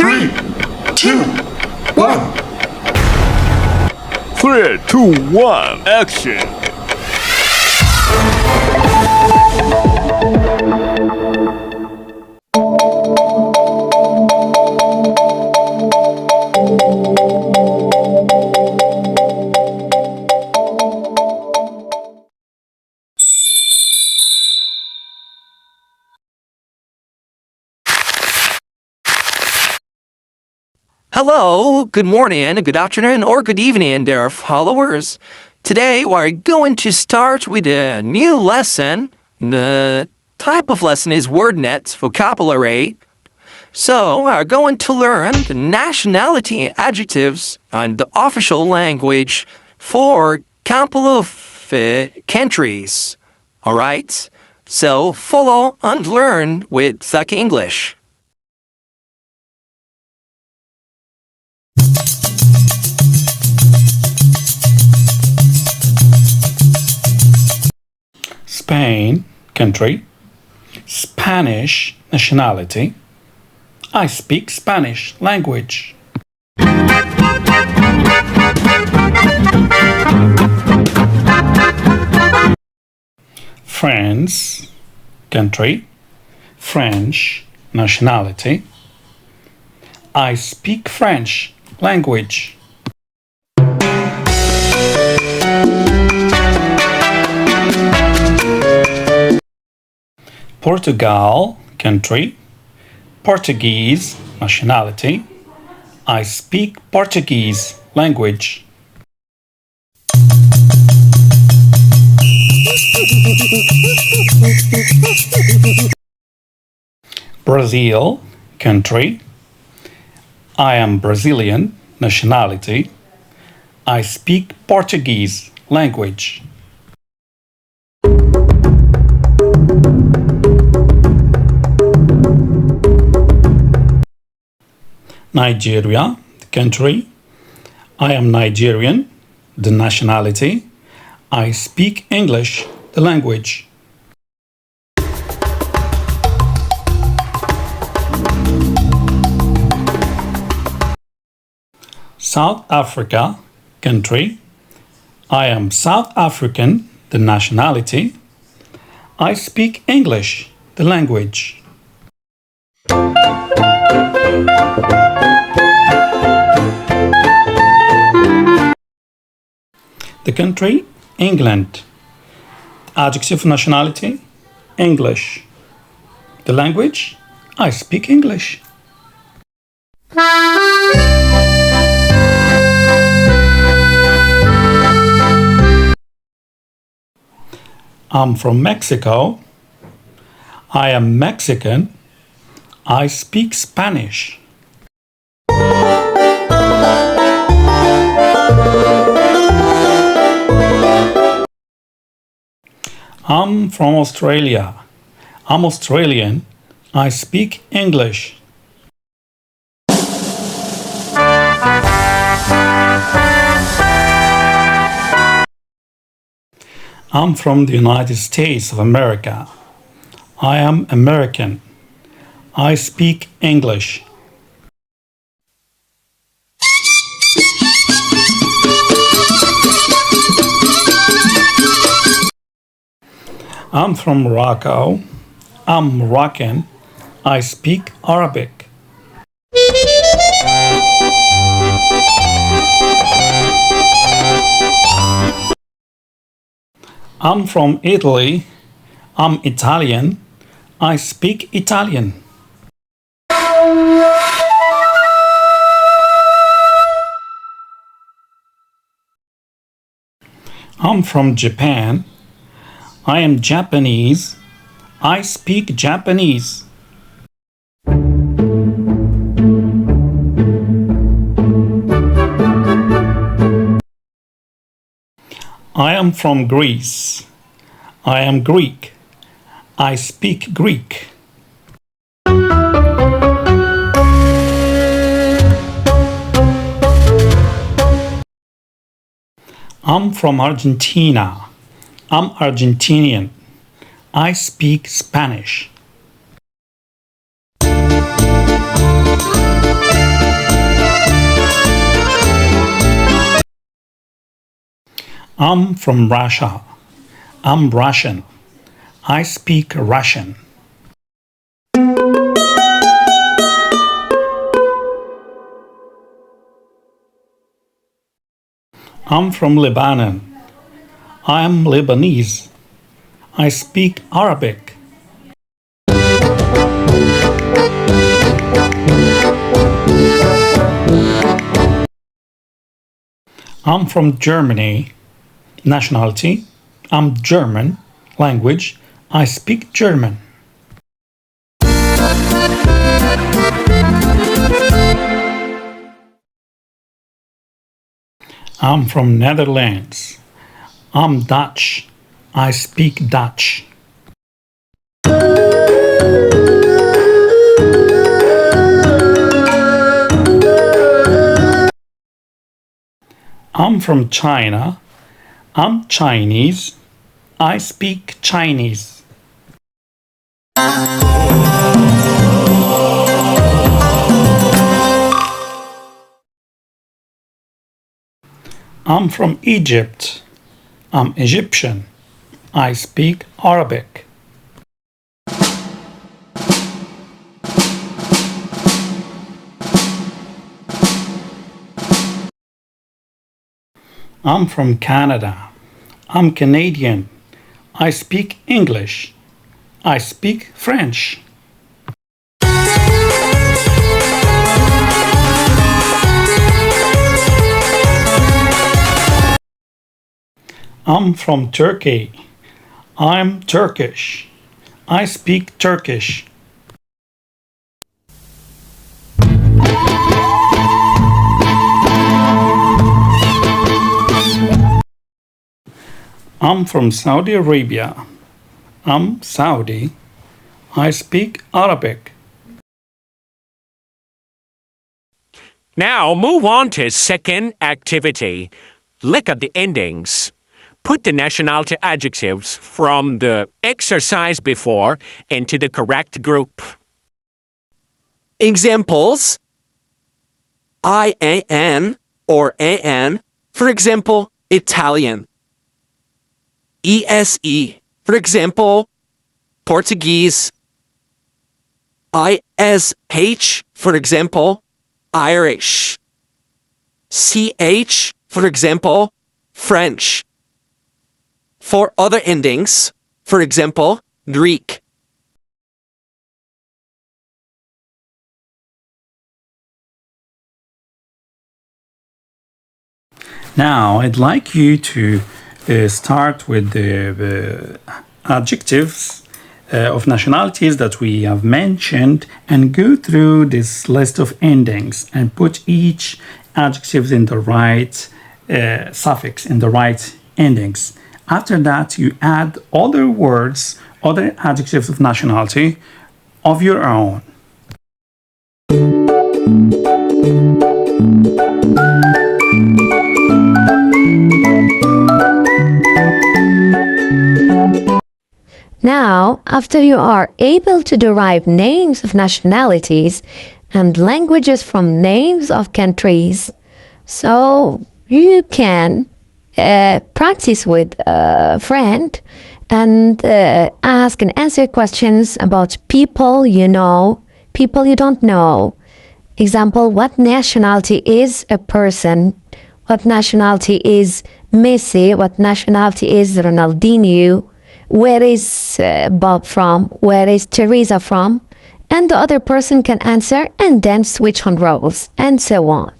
3, 2, 1. 3, 2, 1, action! Hello, good morning, good afternoon, or good evening, dear followers. Today we're going to start with a new lesson. The type of lesson is WordNet vocabulary. So we're going to learn the nationality adjectives and the official language for a couple of countries. Alright? So follow and learn with zankinglish. Spain, country. Spanish, nationality. I speak Spanish language. France, country. French, nationality. I speak French language. Portugal, country. Portuguese, nationality. I speak Portuguese language. Brazil, country. I am Brazilian, nationality. I speak Portuguese language. Nigeria, the country. I am Nigerian, the nationality. I speak English, the language. South Africa, country. I am South African, the nationality. I speak English, the language. The country, England. Adjective nationality, English. The language, I speak English. I'm from Mexico. I am Mexican. I speak Spanish. I'm from Australia. I'm Australian. I speak English. I'm from the United States of America. I am American. I speak English. I'm from Morocco. I'm Moroccan. I speak Arabic. I'm from Italy. I'm Italian. I speak Italian. I'm from Japan. I am Japanese. I speak Japanese. I am from Greece. I am Greek. I speak Greek. I'm from Argentina. I'm Argentinian. I speak Spanish. I'm from Russia. I'm Russian. I speak Russian. I'm from Lebanon. I'm Lebanese. I speak Arabic. I'm from Germany. Nationality. I'm German. Language. I speak German. I'm from Netherlands. I'm Dutch. I speak Dutch. I'm from China. I'm Chinese. I speak Chinese. I'm from Egypt. I'm Egyptian. I speak Arabic. I'm from Canada. I'm Canadian. I speak English. I speak French. I'm from Turkey. I'm Turkish. I speak Turkish. I'm from Saudi Arabia. I'm Saudi. I speak Arabic. Now move on to second activity. Look at the endings. Put the nationality adjectives from the exercise before into the correct group. Examples: IAN or AN, for example, Italian. ESE, for example, Portuguese. ISH, for example, Irish. CH, for example, French. For other endings, for example, Greek. Now, I'd like you to start with the adjectives of nationalities that we have mentioned and go through this list of endings and put each adjective in the right suffix, in the right endings. After that, you add other words, other adjectives of nationality of your own. Now, after you are able to derive names of nationalities and languages from names of countries, so you can practice with a friend and ask and answer questions about people you know, people you don't know. Example, what nationality is a person? What nationality is Messi? What nationality is Ronaldinho? Where is Bob from? Where is Teresa from? And the other person can answer and then switch on roles and so on.